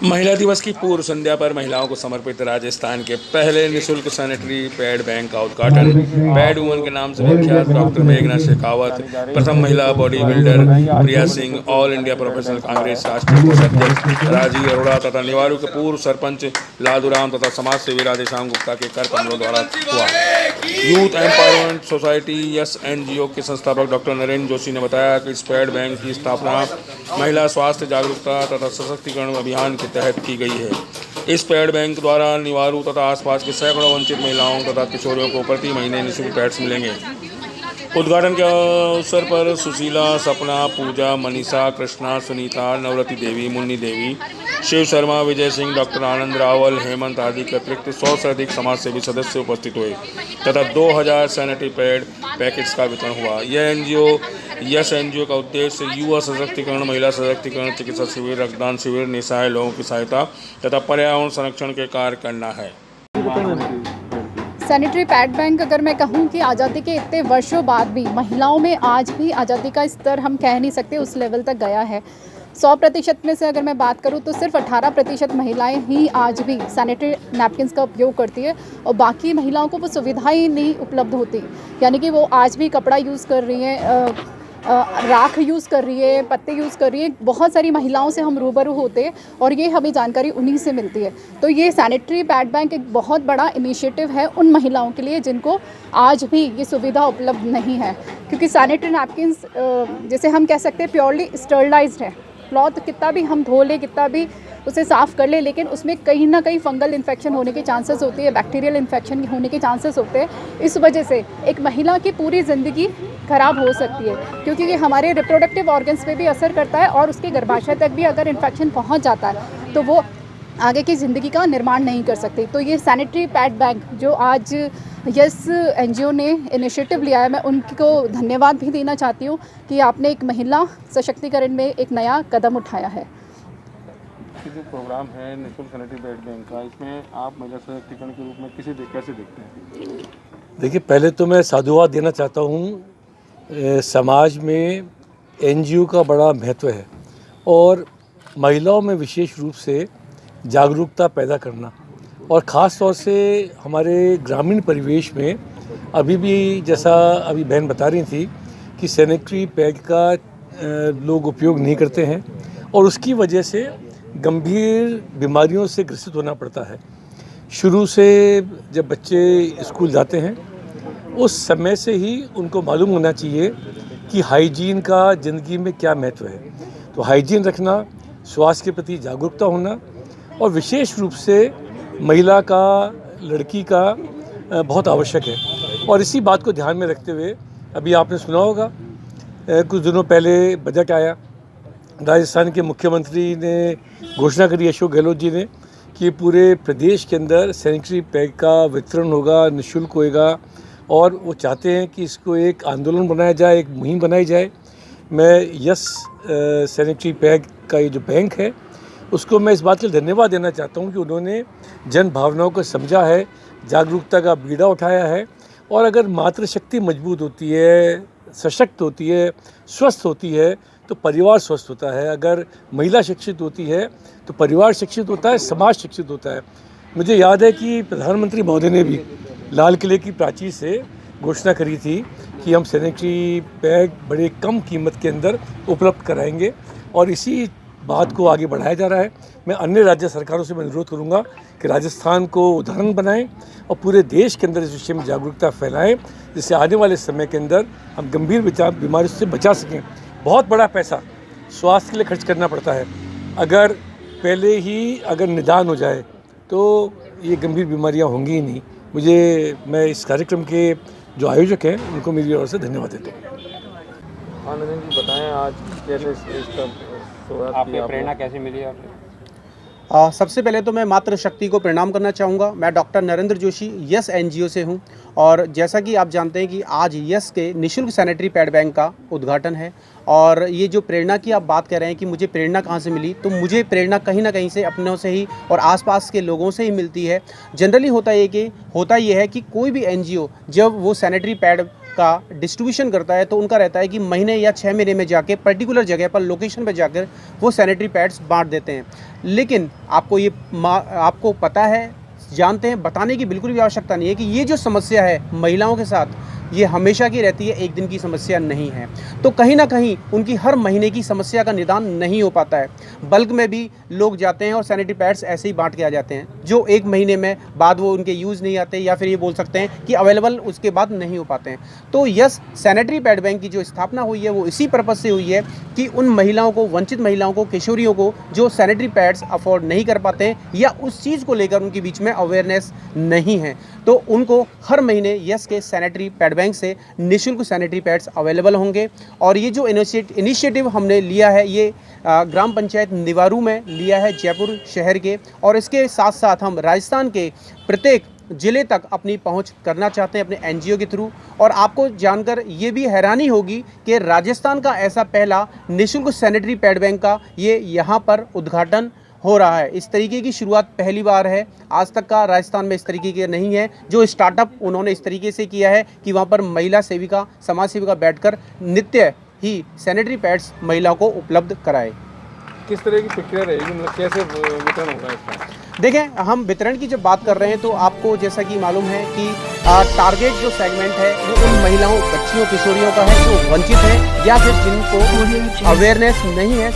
महिला दिवस की पूर्व संध्या पर महिलाओं को समर्पित राजस्थान के पहले निशुल्क सैनिटरी पैड बैंक का उद्घाटन। पैड वुमन के नाम से विख्यात डॉक्टर मेघना शेखावत, प्रथम महिला bodybuilder Priya Singh, All India Professional Congress राष्ट्रीय कोषाध्यक्ष राजीव अरोड़ा तथा निवारू के पूर्व सरपंच लादूराम तथा समाज सेवी राधेश्याम गुप्ता के कर कमलों द्वारा हुआ। Youth empowerment society yes NGO के संस्थापक डॉक्टर नरेंद्र जोशी ने बताया कि इस पैड बैंक की स्थापना महिला स्वास्थ्य जागरूकता तथा सशक्तिकरण अभियान के तहत की गई है। इस पैड बैंक द्वारा निवारू तथा आसपास के सैकड़ों वंचित महिलाओं तथा किशोरियों को प्रति महीने निःशुल्क पैड्स मिलेंगे। उद्घाटन के अवसर पर सुशीला, सपना, पूजा, मनीषा, कृष्णा, सुनीता, नवरती देवी, मुन्नी देवी, शिव शर्मा, विजय सिंह, डॉक्टर आनंद रावल, हेमंत आदि के अतिरिक्त 100 से अधिक समाजसेवी सदस्य उपस्थित हुए तथा 2000 सैनिटरी पैड पैकेट्स का वितरण हुआ। यस एनजीओ का उद्देश्य युवा सशक्तिकरण, महिला सशक्तिकरण, चिकित्सा शिविर, रक्तदान शिविर, निस्सहाय लोगों की सहायता तथा पर्यावरण संरक्षण के कार्य करना है। सैनिटरी पैड बैंक, अगर मैं कहूँ कि आज़ादी के इतने वर्षों बाद भी महिलाओं में आज भी आज़ादी का स्तर हम कह नहीं सकते उस लेवल तक गया है। 100% में से अगर मैं बात करूँ तो सिर्फ 18% महिलाएं ही आज भी सैनिटरी नैपकिन्स का उपयोग करती है और बाकी महिलाओं को वो सुविधाएं नहीं उपलब्ध होती। यानी कि वो आज भी कपड़ा यूज़ कर रही हैं, राख यूज़ कर रही है, पत्ते यूज़ कर रही है। बहुत सारी महिलाओं से हम रूबरू होते हैं और ये हमें जानकारी उन्हीं से मिलती है। तो ये सैनिटरी पैड बैंक एक बहुत बड़ा इनिशिएटिव है उन महिलाओं के लिए जिनको आज भी ये सुविधा उपलब्ध नहीं है, क्योंकि सैनिटरी नैपकिन्स जैसे हम कह सकते हैं प्योरली स्टरलाइज्ड है। क्लॉथ कितना भी हम धो ले, कितना भी उसे साफ़ कर ले, लेकिन उसमें कहीं ना कहीं फंगल इन्फेक्शन होने के चांसेस होती है, बैक्टीरियल इन्फेक्शन होने के चांसेस होते हैं। इस वजह से एक महिला की पूरी ज़िंदगी ख़राब हो सकती है, क्योंकि ये हमारे रिप्रोडक्टिव ऑर्गन्स पे भी असर करता है और उसके गर्भाशय तक भी अगर इन्फेक्शन पहुंच जाता है तो वो आगे की ज़िंदगी का निर्माण नहीं कर सकती। तो ये सैनिटरी पैड बैंक जो आज यस एनजीओ ने इनिशिएटिव लिया है, मैं उनको धन्यवाद भी देना चाहती हूँ कि आपने एक महिला सशक्तिकरण में एक नया कदम उठाया है। जो प्रोग्राम है निःशुल्क सैनिटरी पैड बैंक का, इसमें आप महिला सशक्तिकरण के रूप में कैसे देखते हैं? देखिए, पहले तो मैं साधुवाद देना चाहता हूँ। समाज में एनजीओ का बड़ा महत्व है और महिलाओं में विशेष रूप से जागरूकता पैदा करना, और ख़ास तौर से हमारे ग्रामीण परिवेश में अभी भी, जैसा अभी बहन बता रही थी, कि सैनिटरी पैड का लोग उपयोग नहीं करते हैं और उसकी वजह से गंभीर बीमारियों से ग्रसित होना पड़ता है। शुरू से जब बच्चे स्कूल जाते हैं उस समय से ही उनको मालूम होना चाहिए कि हाइजीन का ज़िंदगी में क्या महत्व है। तो हाइजीन रखना, स्वास्थ्य के प्रति जागरूकता होना और विशेष रूप से महिला का, लड़की का बहुत आवश्यक है। और इसी बात को ध्यान में रखते हुए अभी आपने सुना होगा, कुछ दिनों पहले बजट आया, राजस्थान के मुख्यमंत्री ने घोषणा करी, अशोक गहलोत जी ने, कि पूरे प्रदेश के अंदर सैनिटरी पैड का वितरण होगा, निःशुल्क होएगा, और वो चाहते हैं कि इसको एक आंदोलन बनाया जाए, एक मुहिम बनाई जाए। मैं यस सैनिटरी पैड का ये जो बैंक है उसको मैं इस बात के लिए धन्यवाद देना चाहता हूँ कि उन्होंने जन भावनाओं को समझा है, जागरूकता का बीड़ा उठाया है। और अगर मातृशक्ति मजबूत होती है, सशक्त होती है, स्वस्थ होती है तो परिवार स्वस्थ होता है। अगर महिला शिक्षित होती है तो परिवार शिक्षित होता है, समाज शिक्षित होता है। मुझे याद है कि प्रधानमंत्री महोदय ने भी लाल किले की प्राचीर से घोषणा करी थी कि हम सैनिटरी पैड बड़े कम कीमत के अंदर उपलब्ध कराएंगे, और इसी बात को आगे बढ़ाया जा रहा है। मैं अन्य राज्य सरकारों से मैं अनुरोध करूंगा कि राजस्थान को उदाहरण बनाएं और पूरे देश के अंदर इस विषय में जागरूकता फैलाएं, जिससे आने वाले समय के अंदर हम गंभीर बीमारियों से बचा सकें। बहुत बड़ा पैसा स्वास्थ्य के लिए खर्च करना पड़ता है, अगर पहले ही अगर निदान हो जाए तो ये गंभीर बीमारियां होंगी ही नहीं। मैं इस कार्यक्रम के जो आयोजक हैं उनको मेरी ओर से धन्यवाद देता हूँ। आनंद जी, बताएं आज कैसे इसका शुरुआत की, आपको प्रेरणा कैसे मिली आपने? सबसे पहले तो मैं मातृशक्ति को प्रणाम करना चाहूँगा। मैं doctor Narendra Joshi yes NGO से हूँ, और जैसा कि आप जानते हैं कि आज यस के निःशुल्क सैनिटरी पैड बैंक का उद्घाटन है। और ये जो प्रेरणा की आप बात कर रहे हैं कि मुझे प्रेरणा कहाँ से मिली, तो मुझे प्रेरणा कहीं ना कहीं से अपनों से ही और आसपास के लोगों से ही मिलती है। जनरली होता ये है कि कोई भी एनजीओ जब वो सैनिटरी पैड का डिस्ट्रीब्यूशन करता है तो उनका रहता है कि महीने या 6 महीने में जाके पर्टिकुलर जगह पर लोकेशन पर जाकर वो सैनिटरी पैड्स बांट देते हैं। लेकिन आपको पता है, जानते हैं, बताने की बिल्कुल भी आवश्यकता नहीं है कि ये जो समस्या है महिलाओं के साथ, ये हमेशा की रहती है, एक दिन की समस्या नहीं है। तो कहीं ना कहीं उनकी हर महीने की समस्या का निदान नहीं हो पाता है। बल्क में भी लोग जाते हैं और सैनिटरी पैड्स ऐसे ही बांट के आ जाते हैं, जो एक महीने में बाद वो उनके यूज़ नहीं आते, या फिर ये बोल सकते हैं कि अवेलेबल उसके बाद नहीं हो पाते हैं। तो यस सैनिटरी पैड बैंक की जो स्थापना हुई है वो इसी पर्पज़ से हुई है कि उन महिलाओं को, वंचित महिलाओं को, किशोरियों को जो सैनिटरी पैड्स अफोर्ड नहीं कर पाते हैं या उस चीज़ को लेकर उनके बीच में अवेयरनेस नहीं है, तो उनको हर महीने यस के सैनिटरी पैड बैंक से निःशुल्क सैनिटरी पैड्स अवेलेबल होंगे। और ये जो इनिशिएटिव हमने लिया है ये ग्राम पंचायत निवारू में लिया है, जयपुर शहर के, और इसके साथ साथ हम राजस्थान के प्रत्येक ज़िले तक अपनी पहुंच करना चाहते हैं अपने एनजीओ के थ्रू। और आपको जानकर ये भी हैरानी होगी कि राजस्थान का ऐसा पहला निःशुल्क सैनिटरी पैड बैंक का ये यहाँ पर उद्घाटन हो रहा है। इस तरीके की शुरुआत पहली बार है, आज तक का राजस्थान में इस तरीके के नहीं है। जो स्टार्टअप उन्होंने इस तरीके से किया है कि वहाँ पर महिला सेविका, समाज सेविका बैठकर नित्य ही सैनिटरी पैड्स महिलाओं को उपलब्ध कराए। किस तरह की प्रक्रिया रहेगी, मतलब कैसे वितरण होगा इसका? देखें, हम वितरण की जब बात कर रहे हैं तो आपको जैसा कि मालूम है कि टारगेट जो सेगमेंट है वो उन महिलाओं, बच्चियों, किशोरियों का है जो वंचित है या फिर जिनको अवेयरनेस नहीं है